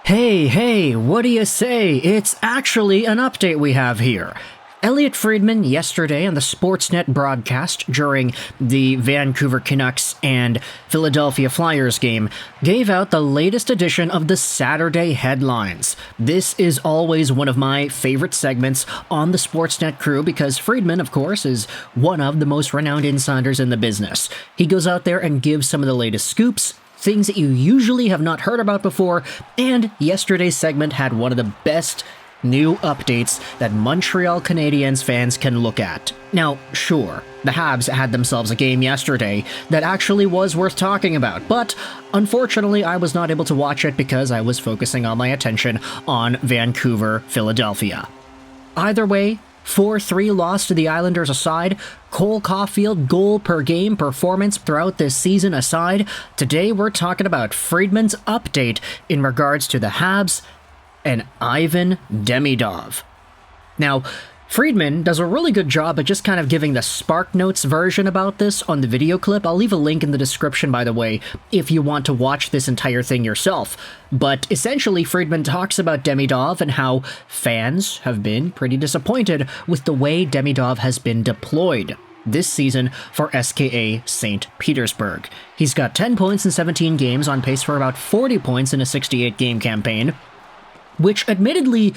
Hey, what do you say? It's actually an update we have here. Elliotte Friedman yesterday on the Sportsnet broadcast during the Vancouver Canucks and Philadelphia Flyers game gave out the latest edition of the Saturday headlines. This is always one of my favorite segments on the Sportsnet crew because Friedman, of course, is one of the most renowned insiders in the business. He goes out there and gives some of the latest scoops, things that you usually have not heard about before, and yesterday's segment had one of the best new updates that Montreal Canadiens fans can look at. Now, sure, the Habs had themselves a game yesterday that actually was worth talking about, but unfortunately I was not able to watch it because I was focusing all my attention on Vancouver, Philadelphia. Either way, 4-3 loss to the Islanders aside, Cole Caulfield goal per game performance throughout this season aside, today we're talking about Friedman's update in regards to the Habs and Ivan Demidov. Now, Friedman does a really good job at just kind of giving the Spark Notes version about this on the video clip. I'll leave a link in the description, by the way, if you want to watch this entire thing yourself. But essentially, Friedman talks about Demidov and how fans have been pretty disappointed with the way Demidov has been deployed this season for SKA St. Petersburg. He's got 10 points in 17 games, on pace for about 40 points in a 68-game campaign, which admittedly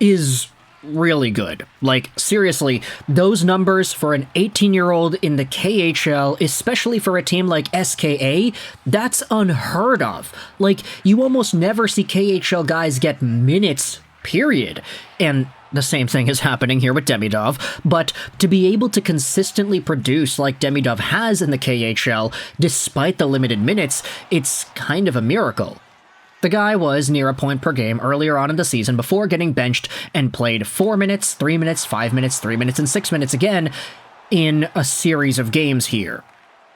is really good. Like, seriously, those numbers for an 18-year-old in the KHL, especially for a team like SKA, that's unheard of. Like, you almost never see KHL guys get minutes, period. And the same thing is happening here with Demidov, but to be able to consistently produce like Demidov has in the KHL, despite the limited minutes, it's kind of a miracle. The guy was near a point per game earlier on in the season before getting benched and played 4 minutes, 3 minutes, 5 minutes, 3 minutes, and 6 minutes again in a series of games here.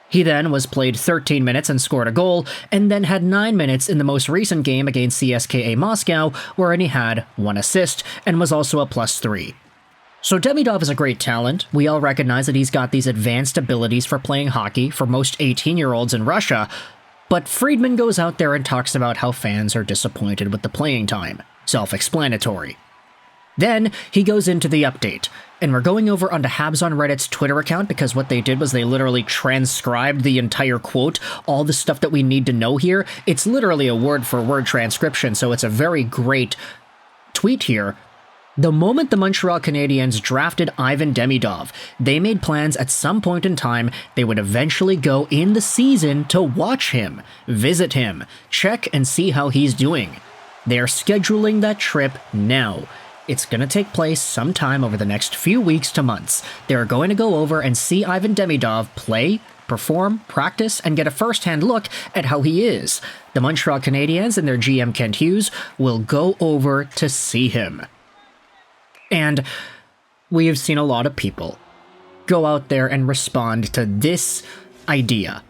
He then was played 13 minutes and scored a goal, and then had 9 minutes in the most recent game against CSKA Moscow, wherein he had 1 assist and was also a +3. So Demidov is a great talent. We all recognize that he's got these advanced abilities for playing hockey for most 18-year-olds in Russia, but Friedman goes out there and talks about how fans are disappointed with the playing time. Self-explanatory. Then he goes into the update, and we're going over onto Habs on Reddit's Twitter account because what they did was they literally transcribed the entire quote, all the stuff that we need to know here. It's literally a word-for-word transcription, so it's a very great tweet here. The moment the Montreal Canadiens drafted Ivan Demidov, they made plans at some point in time they would eventually go in the season to watch him, visit him, check and see how he's doing. They are scheduling that trip now. It's going to take place sometime over the next few weeks to months. They are going to go over and see Ivan Demidov play, perform, practice, and get a first-hand look at how he is. The Montreal Canadiens and their GM Kent Hughes will go over to see him. And we have seen a lot of people go out there and respond to this idea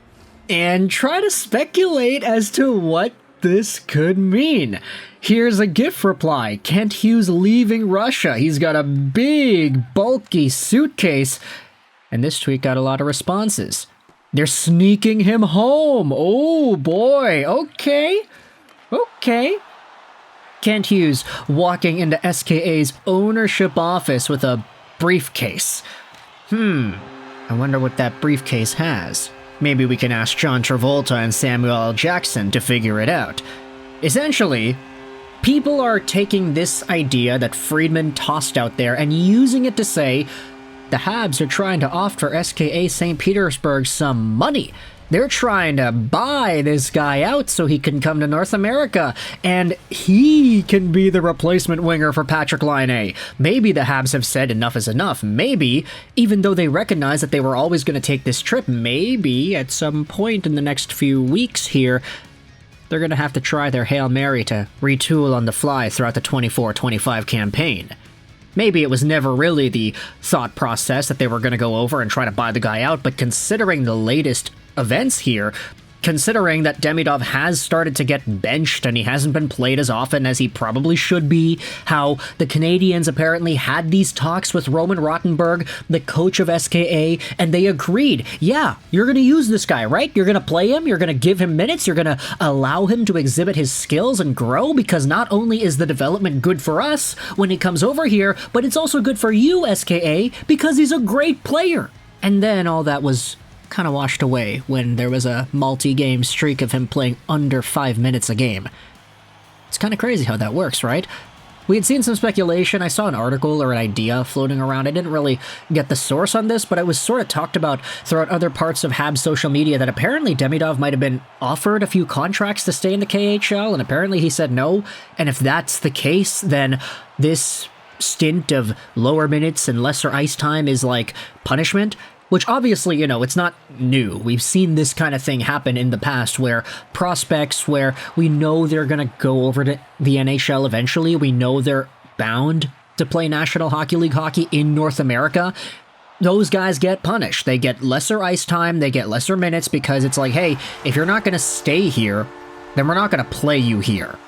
and try to speculate as to what this could mean. Here's a GIF reply. Kent Hughes leaving Russia. He's got a big, bulky suitcase. And this tweet got a lot of responses. They're sneaking him home. Oh boy. Okay. Kent Hughes walking into SKA's ownership office with a briefcase. I wonder what that briefcase has. Maybe we can ask John Travolta and Samuel L. Jackson to figure it out. Essentially, people are taking this idea that Friedman tossed out there and using it to say the Habs are trying to offer SKA St. Petersburg some money. They're trying to buy this guy out so he can come to North America, and he can be the replacement winger for Patrik Laine. Maybe the Habs have said enough is enough. Maybe, even though they recognize that they were always going to take this trip, maybe at some point in the next few weeks here, they're going to have to try their Hail Mary to retool on the fly throughout the 24-25 campaign. Maybe it was never really the thought process that they were going to go over and try to buy the guy out, but considering the latest events here, considering that Demidov has started to get benched and he hasn't been played as often as he probably should be, how the Canadiens apparently had these talks with Roman Rottenberg, the coach of SKA, and they agreed, yeah, you're going to use this guy, right? You're going to play him, you're going to give him minutes, you're going to allow him to exhibit his skills and grow, because not only is the development good for us when he comes over here, but it's also good for you, SKA, because he's a great player. And then all that was kind of washed away when there was a multi-game streak of him playing under 5 minutes a game. It's kind of crazy how that works, right? We had seen some speculation. I saw an article or an idea floating around. I didn't really get the source on this, but it was sort of talked about throughout other parts of Habs social media that apparently Demidov might have been offered a few contracts to stay in the KHL, and apparently he said no. And if that's the case, then this stint of lower minutes and lesser ice time is like punishment. Which obviously, it's not new. We've seen this kind of thing happen in the past where prospects, where we know they're going to go over to the NHL eventually, we know they're bound to play National Hockey League hockey in North America, those guys get punished. They get lesser ice time, they get lesser minutes, because it's like, hey, if you're not going to stay here, then we're not going to play you here.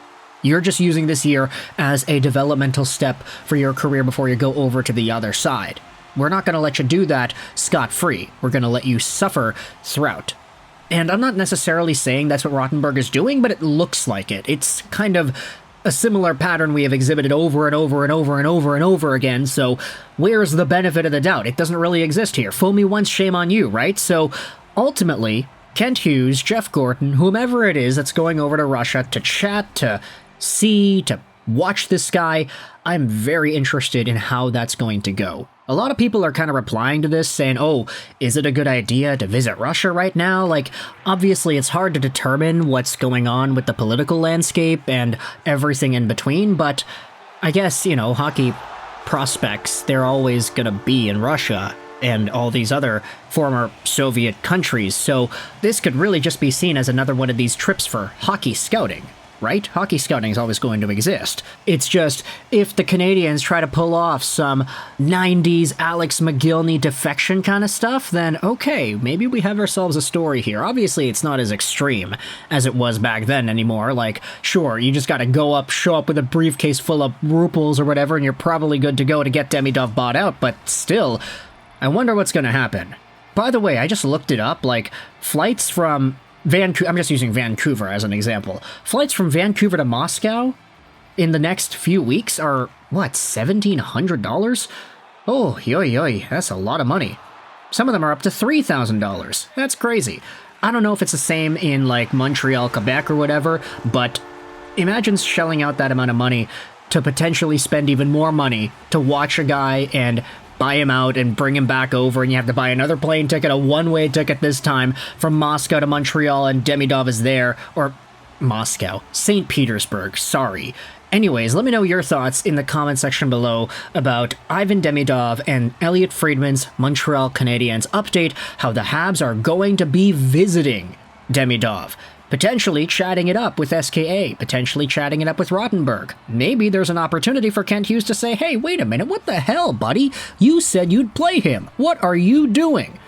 You're just using this year as a developmental step for your career before you go over to the other side. We're not going to let you do that scot-free. We're going to let you suffer throughout. And I'm not necessarily saying that's what Rottenberg is doing, but it looks like it. It's kind of a similar pattern we have exhibited over and over and over and over and over again, so where's the benefit of the doubt? It doesn't really exist here. Fool me once, shame on you, right? So ultimately, Kent Hughes, Jeff Gorton, whomever it is that's going over to Russia to chat, to see, to watch this guy, I'm very interested in how that's going to go. A lot of people are kind of replying to this saying, oh, is it a good idea to visit Russia right now? Like, obviously it's hard to determine what's going on with the political landscape and everything in between, but I guess, hockey prospects, they're always going to be in Russia and all these other former Soviet countries, so this could really just be seen as another one of these trips for hockey scouting. Right? Hockey scouting is always going to exist. It's just, if the Canadiens try to pull off some 90s Alex McGillney defection kind of stuff, then okay, maybe we have ourselves a story here. Obviously, it's not as extreme as it was back then anymore. Like, sure, you just gotta go up, show up with a briefcase full of ruples or whatever, and you're probably good to go to get Demidov bought out, but still, I wonder what's gonna happen. By the way, I just looked it up, like, flights from Vancouver, I'm just using Vancouver as an example. Flights from Vancouver to Moscow in the next few weeks are, what, $1,700? Oh, yoy, that's a lot of money. Some of them are up to $3,000. That's crazy. I don't know if it's the same in, like, Montreal, Quebec or whatever, but imagine shelling out that amount of money to potentially spend even more money to watch a guy and buy him out and bring him back over, and you have to buy another plane ticket, a one-way ticket this time, from Moscow to Montreal, and Demidov is there, or Moscow, St. Petersburg, sorry. Anyways, let me know your thoughts in the comment section below about Ivan Demidov and Elliotte Friedman's Montreal Canadiens update, how the Habs are going to be visiting Demidov. Potentially chatting it up with SKA, potentially chatting it up with Rottenberg. Maybe there's an opportunity for Kent Hughes to say, hey, wait a minute, what the hell, buddy? You said you'd play him. What are you doing?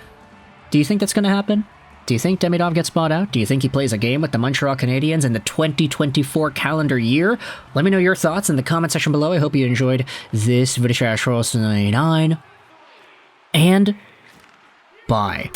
Do you think that's going to happen? Do you think Demidov gets bought out? Do you think he plays a game with the Montreal Canadiens in the 2024 calendar year? Let me know your thoughts in the comment section below. I hope you enjoyed this video. And bye.